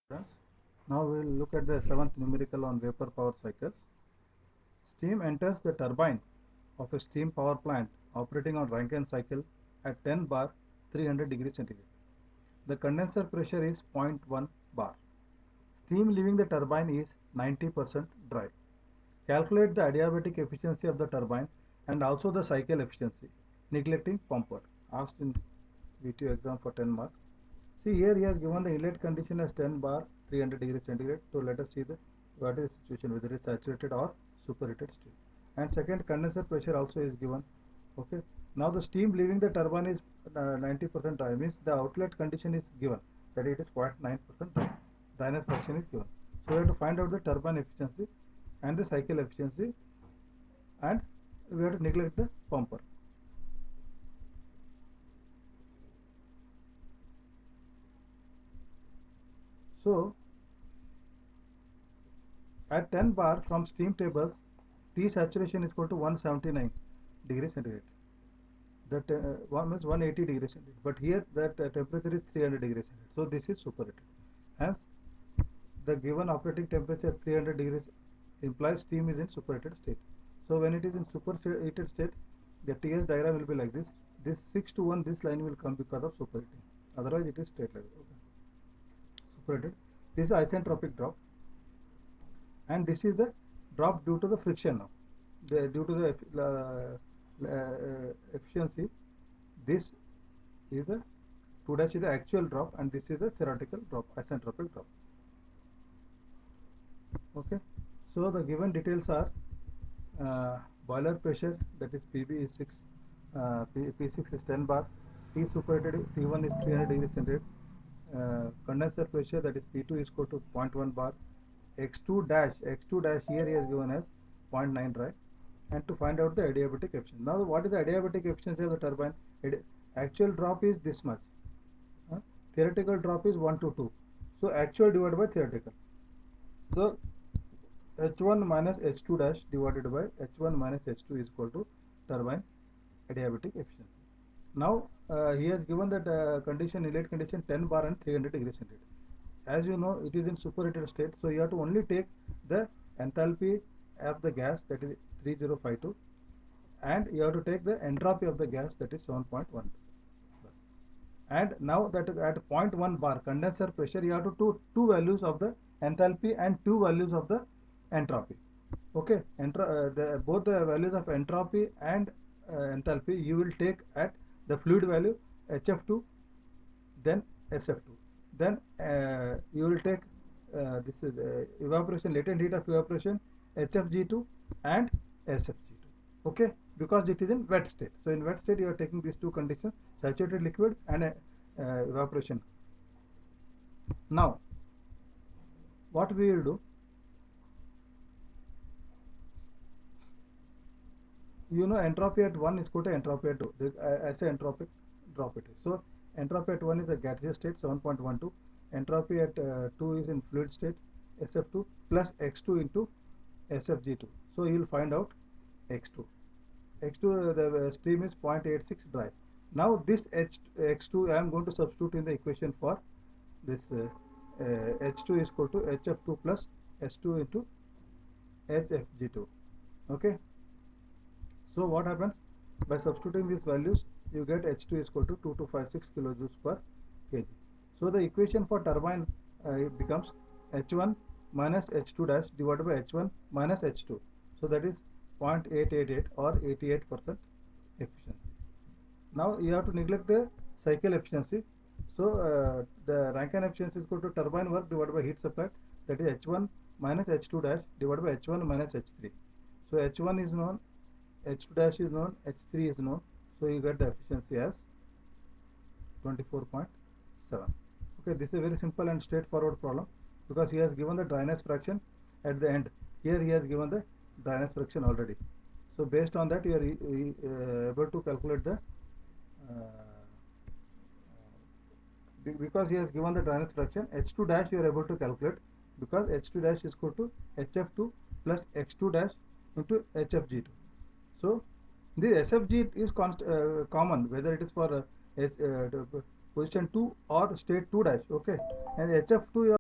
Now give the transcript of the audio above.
Friends, now we will look at the seventh numerical on vapor power cycles. Steam enters the turbine of a steam power plant operating on Rankine cycle at 10 bar 300 degrees centigrade. The condenser pressure is 0.1 bar. Steam leaving the turbine is 90% dry. Calculate the adiabatic efficiency of the turbine and also the cycle efficiency, neglecting pumper. Asked in VTU exam for 10 marks. See here he has given the inlet condition as 10 bar 300 degrees centigrade. So let us see the what is the situation, whether it is saturated or superheated state. And second, condenser pressure also is given. Okay. Now the steam leaving the turbine is 90% dry, means the outlet condition is given, that it is 0.9% dry. Dryness fraction is given. So we have to find out the turbine efficiency and the cycle efficiency, and we have to neglect the pumper. So at 10 bar from steam tables, T saturation is equal to 179 degrees centigrade. That one means 180 degrees centigrade. But here that temperature is 300 degrees centigrade. So this is superheated. Hence, the given operating temperature 300 degrees implies steam is in superheated state. So when it is in superheated state, the TS diagram will be like this. This 6 to 1, this line will come because of superheating. Otherwise, it is straight line. Okay. Superheated. This is isentropic drop, and this is the drop due to the friction now. Due to the efficiency, this is the 2 dash is the actual drop, and this is the theoretical drop, isentropic drop. Okay. So the given details are boiler pressure, that is PB is 6, P6 is 10 bar, T superheated T1 is 300 degrees centigrade, condenser pressure, that is P2 is equal to 0.1 bar, X2 dash here is given as 0.9 dry, and to find out the adiabatic efficiency. Now what is the adiabatic efficiency of the turbine? Actual drop is this much, uh, theoretical drop is 1 to 2, so actual divided by theoretical. So H1 minus H2 dash divided by H1 minus H2 is equal to turbine adiabatic efficiency. Now he has given that condition, inlet condition 10 bar and 300 degrees centigrade. As you know, it is in superheated state, so you have to only take the enthalpy of the gas, that is 3052, and you have to take the entropy of the gas, that is 7.1. And now that at 0.1 bar condenser pressure, you have to two values of the enthalpy and two values of the entropy. Okay, both the values of entropy and enthalpy you will take at the fluid value HF2, then SF2, then you will take this is evaporation, latent heat of evaporation, HFG2 and SFG2. Okay, because it is in wet state. So in wet state you are taking these two conditions, saturated liquid and evaporation. Now what we will do, you know, entropy at 1 is equal to entropy at 2. I say entropic drop it is. So entropy at 1 is a gaseous state 7.12, entropy at 2 is in fluid state SF2 plus X2 into SFG2. So you will find out X2. X2 the stream is 0.86 dry. Now this X2 I am going to substitute in the equation for this H2 is equal to HF2 plus S2 into HFG2. Okay. So what happens? By substituting these values, you get H2 is equal to 2256 kilojoules per kg. So the equation for turbine it becomes H1 minus H2 dash divided by H1 minus H2. So that is 0.888 or 88% efficiency. Now you have to neglect the cycle efficiency. So the Rankine efficiency is equal to turbine work divided by heat supplied, that is H1 minus H2 dash divided by H1 minus H3. So H1 is known, H2 dash is known, H3 is known. So you get the efficiency as 24.7. Okay, this is a very simple and straightforward problem because he has given the dryness fraction at the end. Here he has given the dryness fraction already. So based on that you are able to calculate the because he has given the dryness fraction H2 dash you are able to calculate, because H2 dash is equal to HF2 plus X2 dash into HFG2. So the SFG is common whether it is for position 2 or state 2 dash. Okay, and HF2